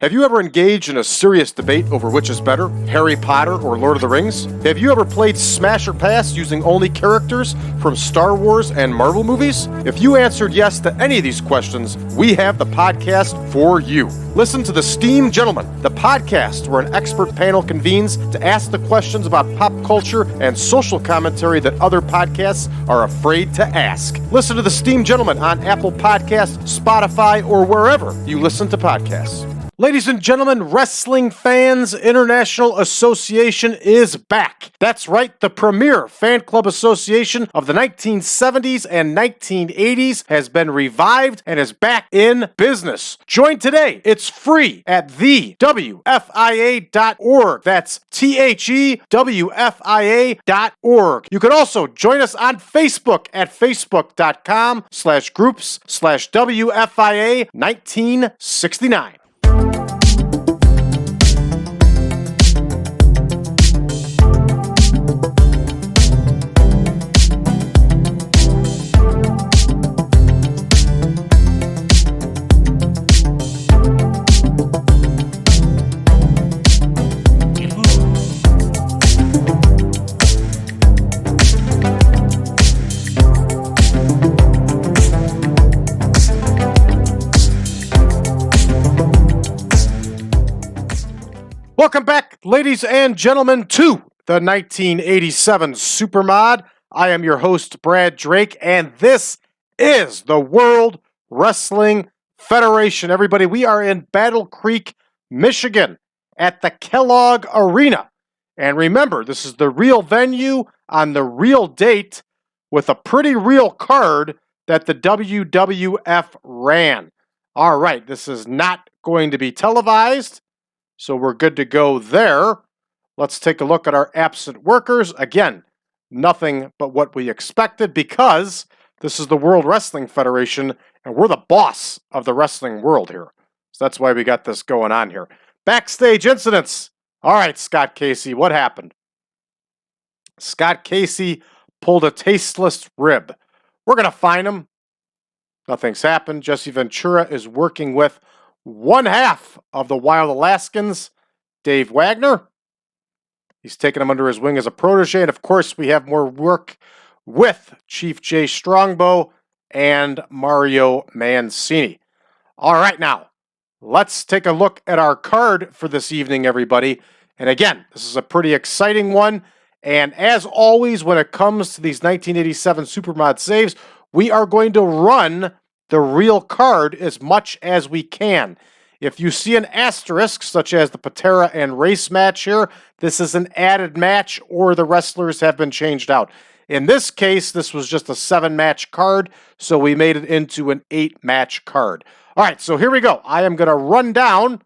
Have you ever engaged in a serious debate over which is better, Harry Potter or Lord of the Rings? Have you ever played Smash or Pass using only characters from Star Wars and Marvel movies? If you answered yes to any of these questions, we have the podcast for you. Listen to The Steam Gentleman, the podcast where an expert panel convenes to ask the questions about pop culture and social commentary that other podcasts are afraid to ask. Listen to The Steam Gentleman on Apple Podcasts, Spotify, or wherever you listen to podcasts. Ladies and gentlemen, Wrestling Fans International Association is back. That's right, the premier fan club association of the 1970s and 1980s has been revived and is back in business. Join today. It's free at thewfia.org. That's THEWFIA.org. You can also join us on Facebook at facebook.com/groups/WFIA 1969. Welcome back, ladies and gentlemen, to the 1987 Supermod. I am your host, Brad Drake, and this is the World Wrestling Federation. Everybody, we are in Battle Creek, Michigan, at the KELLOGG Arena. And remember, this is the real venue on the real date with a pretty real card that the WWF ran. All right, this is not going to be televised, so we're good to go there. Let's take a look at our absent workers. Again, nothing but what we expected because this is the World Wrestling Federation and we're the boss of the wrestling world here. So that's why we got this going on here. Backstage incidents. All right, Scott Casey, what happened? Scott Casey pulled a tasteless rib. We're going to fine him. Nothing's happened. Jesse Ventura is working with one half of the Wild Alaskans, Dave Wagner. He's taken him under his wing as a protege. And of course, we have more work with Chief Jay Strongbow and Mario Mancini. All right, now, let's take a look at our card for this evening, everybody. And again, this is a pretty exciting one. And as always, when it comes to these 1987 Supermod saves, we are going to run the real card as much as we can. If you see an asterisk, such as the Patera and Race match here, this is an added match or the wrestlers have been changed out. In this case, this was just a 7-match card, so we made it into an 8-match card. All right, so here we go. I am going to run down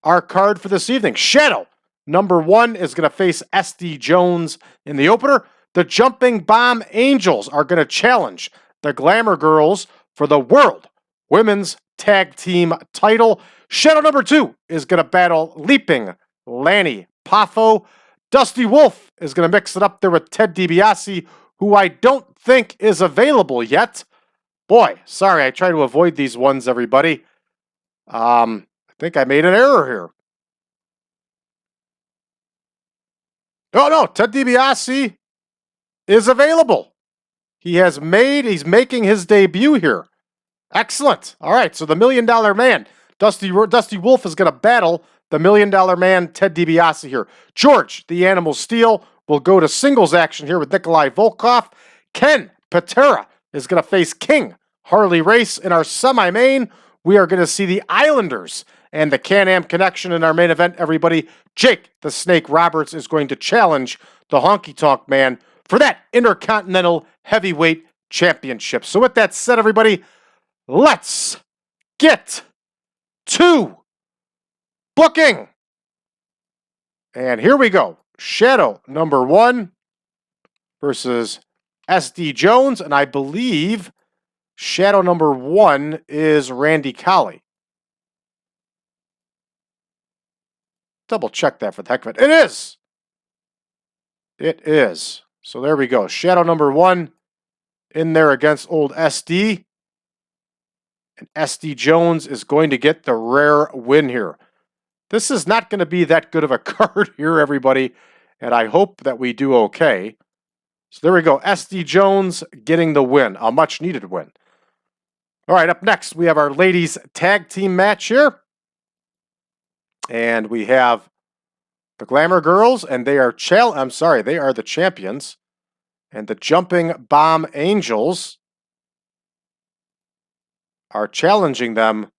our card for this evening. Shadow, number 1, is going to face SD Jones in the opener. The Jumping Bomb Angels are going to challenge the Glamour Girls for the World Women's Tag Team title. Shadow number 2 is going to battle Leaping Lanny Poffo. Dusty Wolfe is going to mix it up there with Ted DiBiase, who I don't think is available yet. Boy, sorry, I try to avoid these ones, everybody. I think I made an error here. Oh, no, Ted DiBiase is available. He's making his debut here. Excellent. All right, so the $1 Million Man, Dusty Wolfe, is going to battle the $1 Million Man, Ted DiBiase here. George, the Animal Steele, will go to singles action here with Nikolai Volkoff. Ken Patera is going to face King Harley Race. In our semi-main, we are going to see the Islanders and the Can-Am Connection in our main event, everybody. Jake the Snake Roberts is going to challenge the Honky Tonk Man for that Intercontinental Heavyweight Championship. So with that said, everybody, let's get to booking. And here we go. Shadow number 1 versus SD Jones. And I believe Shadow number 1 is Randy Colley. Double check that for the heck of it. It is. It is. So there we go. Shadow number 1 in there against old SD. And SD Jones is going to get the rare win here. This is not going to be that good of a card here, everybody, and I hope that we do okay. So there we go. SD Jones getting the win, a much-needed win. All right, up next, we have our ladies' tag team match here. And we have the Glamour girls, and they are they are the champions. And the Jumping Bomb Angels are challenging them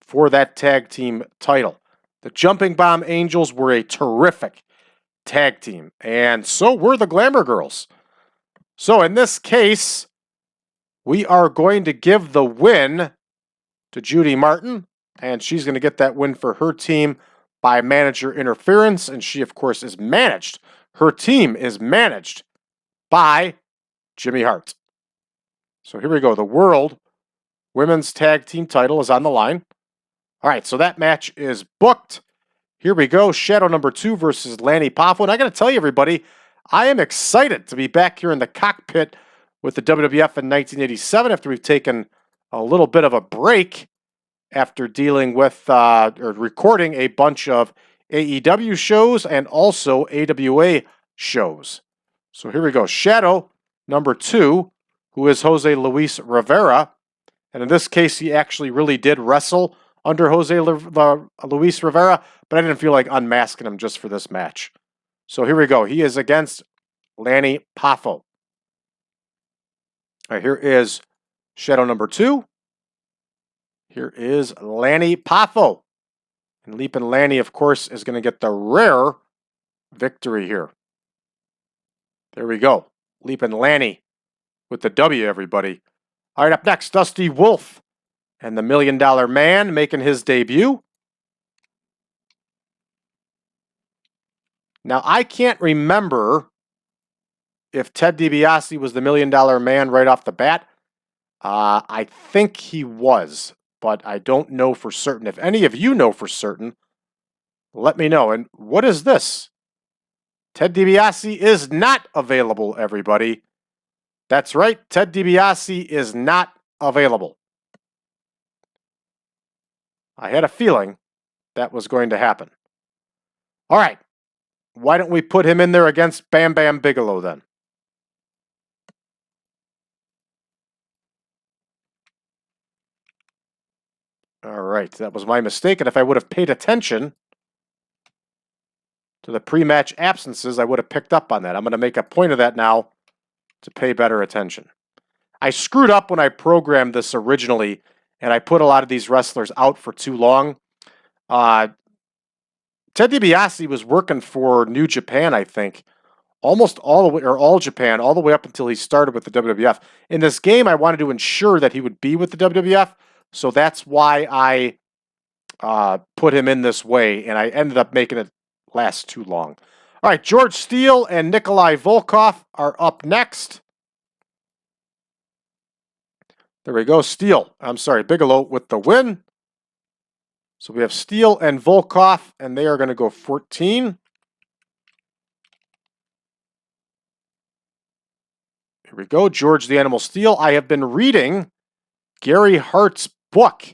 for that tag team title. The Jumping Bomb Angels were a terrific tag team, and so were the Glamour girls. So in this case, we are going to give the win to Judy Martin, and she's going to get that win for her team by manager interference, and she, of course, is managed. Her team is managed by Jimmy Hart. So here we go. The World Women's Tag Team title is on the line. All right, so that match is booked. Here we go. Shadow number 2 versus Lanny Poffo. And I got to tell you, everybody, I am excited to be back here in the cockpit with the WWF in 1987 after we've taken a little bit of a break after dealing with or recording a bunch of AEW shows and also AWA shows. So here we go. Shadow number 2, who is Jose Luis Rivera. And in this case, he actually really did wrestle under Jose Luis Rivera, but I didn't feel like unmasking him just for this match. So here we go. He is against Lanny Poffo. All right, here is Shadow number 2. Here is Lanny Poffo. And Leapin' Lanny, of course, is going to get the rare victory here. There we go. Leapin' Lanny with the W, everybody. All right, up next, Dusty Wolfe and the $1 Million Man making his debut. Now, I can't remember if Ted DiBiase was the $1 Million Man right off the bat. I think he was, but I don't know for certain. If any of you know for certain, let me know. And what is this? Ted DiBiase is not available, everybody. That's right, Ted DiBiase is not available. I had a feeling that was going to happen. All right, why don't we put him in there against Bam Bam Bigelow then? All right, that was my mistake, and if I would have paid attention to the pre-match absences, I would have picked up on that. I'm going to make a point of that now to pay better attention. I screwed up when I programmed this originally, and I put a lot of these wrestlers out for too long. Ted DiBiase was working for New Japan, I think, almost all the way, or All Japan, all the way up until he started with the WWF. In this game, I wanted to ensure that he would be with the WWF, so that's why I put him in this way, and I ended up making it last too long. All right, George Steele and Nikolai Volkoff are up next. There we go. Bigelow with the win. So we have Steele and Volkoff, and they are going to go 14. Here we go. George the Animal Steele. I have been reading Gary Hart's book,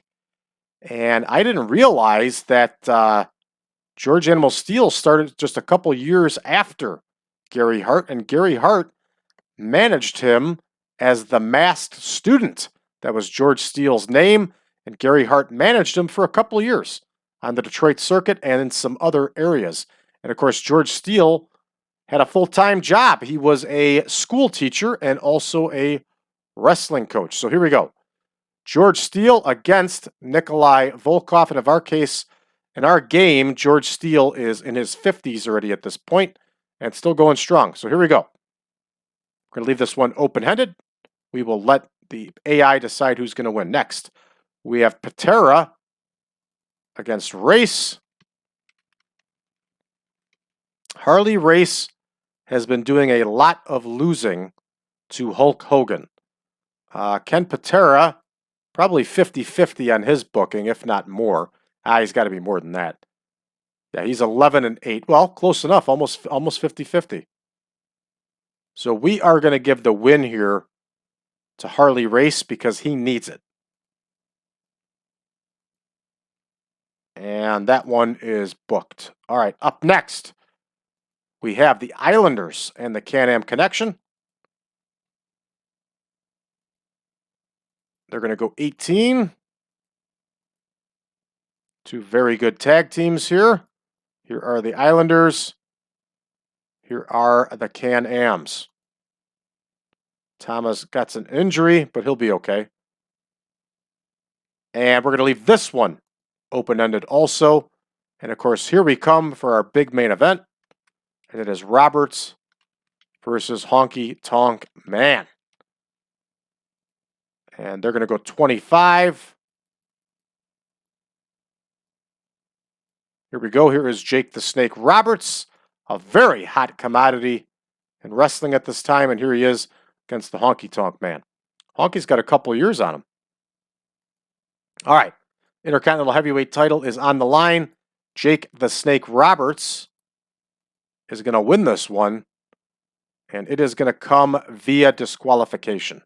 and I didn't realize that George Animal Steele started just a couple years after Gary Hart, and Gary Hart managed him as the masked student. That was George Steele's name, and Gary Hart managed him for a couple years on the Detroit circuit and in some other areas. And of course, George Steele had a full-time job. He was a school teacher and also a wrestling coach. So here we go. George Steele against Nikolai Volkoff. And in our game, George Steele is in his 50s already at this point and still going strong. So here we go. We're going to leave this one open-ended. We will let the AI decide who's going to win. Next, we have Patera against Race. Harley Race has been doing a lot of losing to Hulk Hogan. Ken Patera, probably 50-50 on his booking, if not more. He's got to be more than that. Yeah, he's 11-8. Well, close enough, almost 50-50. So we are going to give the win here to Harley Race because he needs it. And that one is booked. All right, up next, we have the Islanders and the Can-Am Connection. They're going to go 18. Two very good tag teams here. Here are the Islanders. Here are the Can-Ams. Thomas got an injury, but he'll be okay. And we're going to leave this one open-ended also. And of course, here we come for our big main event. And it is Roberts versus Honky Tonk Man. And they're going to go 25. Here we go. Here is Jake the Snake Roberts, a very hot commodity in wrestling at this time. And here he is against the Honky Tonk Man. Honky's got a couple years on him. All right. Intercontinental Heavyweight title is on the line. Jake the Snake Roberts is going to win this one. And it is going to come via disqualification.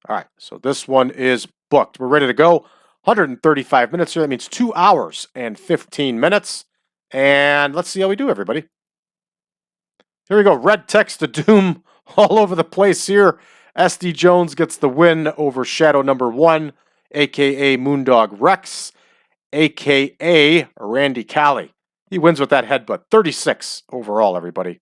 All right. So this one is booked. We're ready to go. 135 minutes here. That means 2 hours and 15 minutes. And let's see how we do, everybody. Here we go. Red text to doom all over the place here. SD Jones gets the win over Shadow number 1, a.k.a. Moondog Rex, a.k.a. Randy Colley. He wins with that headbutt. 36 overall, everybody.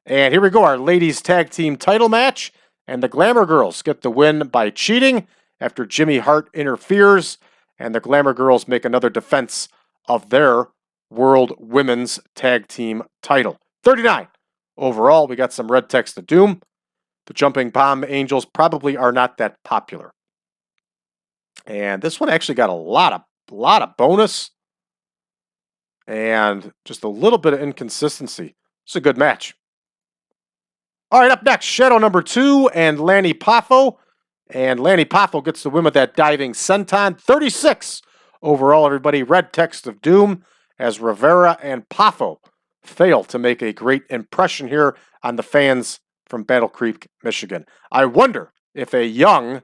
And here we go. Our ladies tag team title match. And the Glamour Girls get the win by cheating after Jimmy Hart interferes. And the Glamour Girls make another defense of their World Women's Tag Team title. 39 overall. We got some red text to doom. The Jumping Bomb Angels probably are not that popular. And this one actually got a lot of bonus and just a little bit of inconsistency. It's a good match. All right, up next, Shadow number 2 and Lanny Poffo. And Lanny Poffo gets the win with that diving senton. 36 overall, everybody. Red text of doom as Rivera and Poffo fail to make a great impression here on the fans from Battle Creek, Michigan. I wonder if a young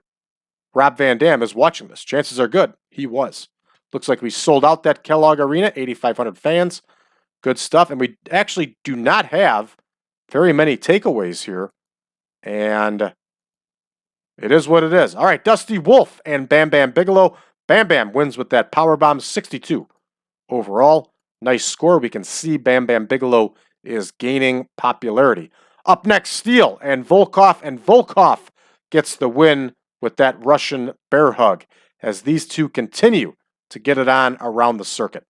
Rob Van Dam is watching this. Chances are good. He was. Looks like we sold out that Kellogg Arena, 8,500 fans. Good stuff. And we actually do not have very many takeaways here. And it is what it is. All right, Dusty Wolfe and Bam Bam Bigelow. Bam Bam wins with that powerbomb, 62 overall. Nice score. We can see Bam Bam Bigelow is gaining popularity. Up next, Steele and Volkoff gets the win with that Russian bear hug as these two continue to get it on around the circuit.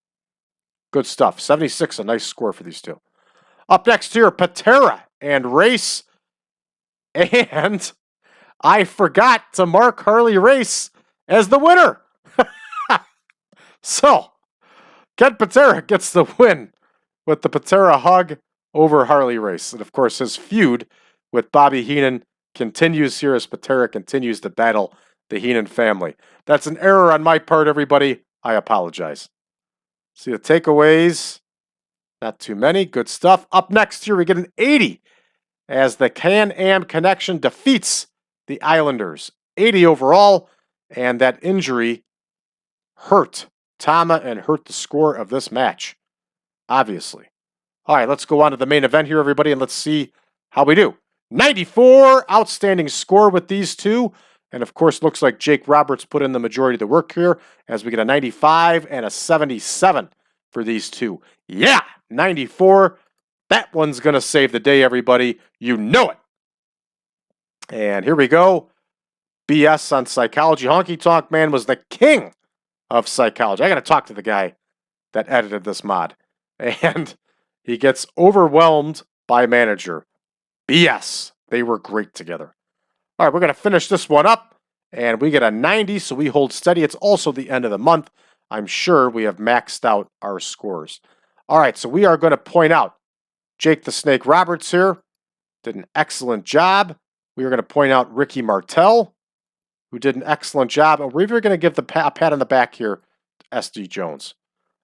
Good stuff. 76, a nice score for these two. Up next here, Patera and Race. And I forgot to mark Harley Race as the winner. So, Ken Patera gets the win with the Patera hug over Harley Race. And of course, his feud with Bobby Heenan continues here as Patera continues to battle the Heenan family. That's an error on my part, everybody. I apologize. See the takeaways. Not too many. Good stuff. Up next here, we get an 80 as the Can-Am Connection defeats the Islanders. 80 overall, and that injury hurt Tama and hurt the score of this match, obviously. All right, let's go on to the main event here, everybody, and let's see how we do. 94, outstanding score with these two. And of course, looks like Jake Roberts put in the majority of the work here as we get a 95 and a 77 for these two. Yeah, 94. That one's going to save the day, everybody. You know it. And here we go. BS on psychology. Honky Tonk Man was the king of psychology. I got to talk to the guy that edited this mod. And he gets overwhelmed by manager. BS. They were great together. All right, we're going to finish this one up. And we get a 90, so we hold steady. It's also the end of the month. I'm sure we have maxed out our scores. All right, so we are going to point out Jake the Snake Roberts here did an excellent job. We are going to point out Ricky Martel, who did an excellent job. And we're even going to give the a pat on the back here to SD Jones.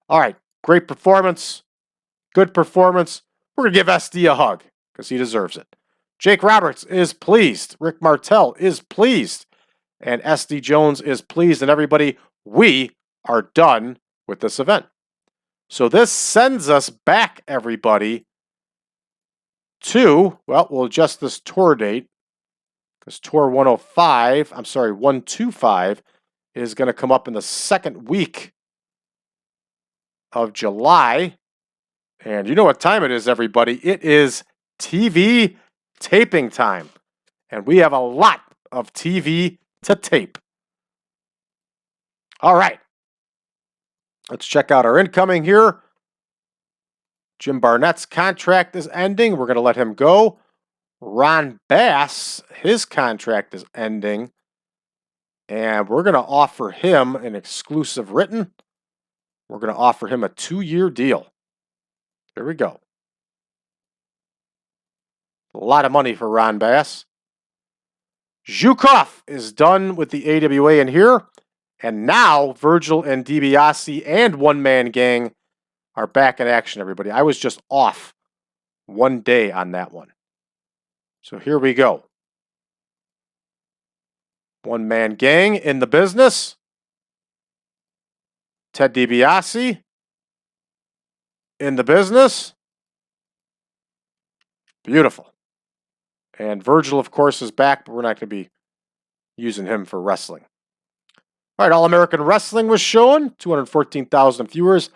All right, great performance. Good performance. We're going to give SD a hug because he deserves it. Jake Roberts is pleased. Rick Martel is pleased. And SD Jones is pleased. And everybody, we are done with this event. So this sends us back, everybody, to, well, we'll adjust this tour date because tour 125 is going to come up in the second week of July. And you know what time it is, everybody. It is TV taping time. And we have a lot of TV to tape. All right. Let's check out our incoming here. Jim Barnett's contract is ending. We're going to let him go. Ron Bass, his contract is ending. And we're going to offer him an exclusive written. We're going to offer him a 2-year deal. Here we go. A lot of money for Ron Bass. Zhukov is done with the AWA in here. And now Virgil and DiBiase and One Man Gang are back in action, everybody. I was just off 1 day on that one. So here we go. One Man Gang in the business. Ted DiBiase in the business. Beautiful. And Virgil, of course, is back, but we're not going to be using him for wrestling. All right, All-American Wrestling was shown. 214,000 viewers.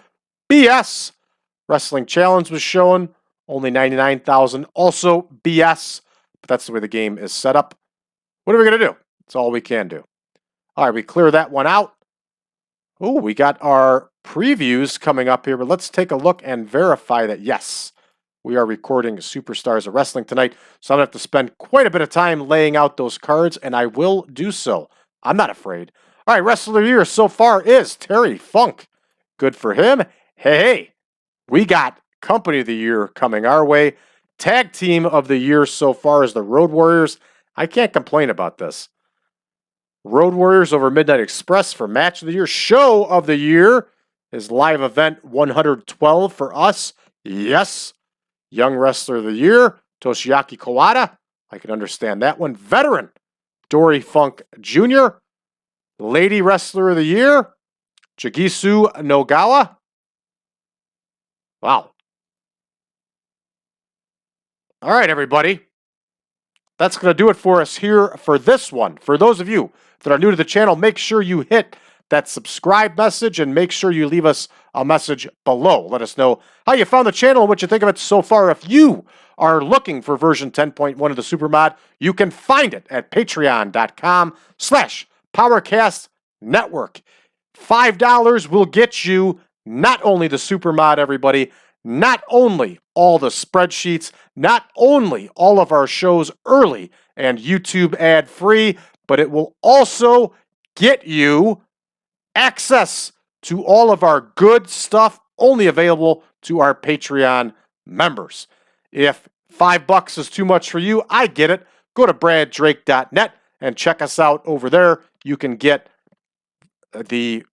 BS Wrestling Challenge was shown. Only 99,000. Also BS. But that's the way the game is set up. What are we going to do? That's all we can do. All right, we clear that one out. Oh, we got our previews coming up here. But let's take a look and verify that, yes, we are recording Superstars of Wrestling tonight. So I'm going to have to spend quite a bit of time laying out those cards, and I will do so. I'm not afraid. All right, Wrestler of the Year so far is Terry Funk. Good for him. Hey, we got Company of the Year coming our way. Tag Team of the Year so far is the Road Warriors. I can't complain about this. Road Warriors over Midnight Express for Match of the Year. Show of the Year is Live Event 112 for us. Yes. Young Wrestler of the Year, Toshiaki Kawada. I can understand that one. Veteran, Dory Funk Jr. Lady Wrestler of the Year, Jigisu Nogawa. Wow. All right, everybody. That's going to do it for us here for this one. For those of you that are new to the channel, make sure you hit that subscribe message and make sure you leave us a message below. Let us know how you found the channel and what you think of it so far. If you are looking for version 10.1 of the Supermod, you can find it at patreon.com/PowerCast Network. $5 will get you not only the Supermod, everybody, not only all the spreadsheets, not only all of our shows early and YouTube ad-free, but it will also get you access to all of our good stuff only available to our Patreon members. If $5 is too much for you, I get it. Go to braddrake.net and check us out over there. You can get the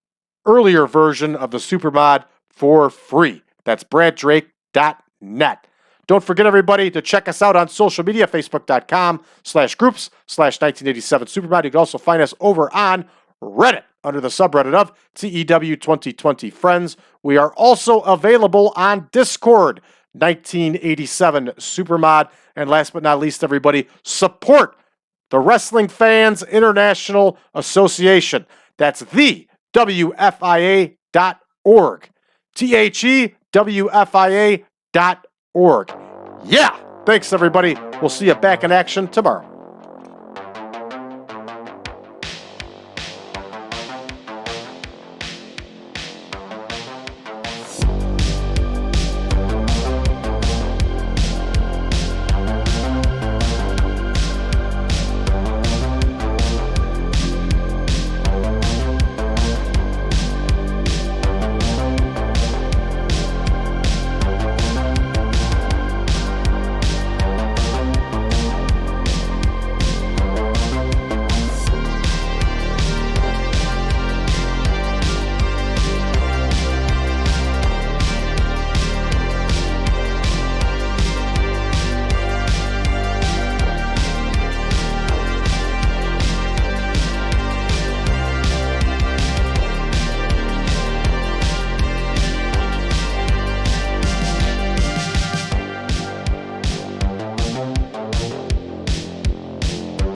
earlier version of the Supermod for free. That's braddrake.net. Don't forget, everybody, to check us out on social media, facebook.com/groups/1987 Supermod. You can also find us over on Reddit under the subreddit of TEW 2020 Friends. We are also available on Discord, 1987 Supermod. And last but not least, everybody, support the Wrestling Fans International Association. That's the WFIA.org. THEWFIA.org. Yeah, thanks, everybody. We'll see you back in action tomorrow.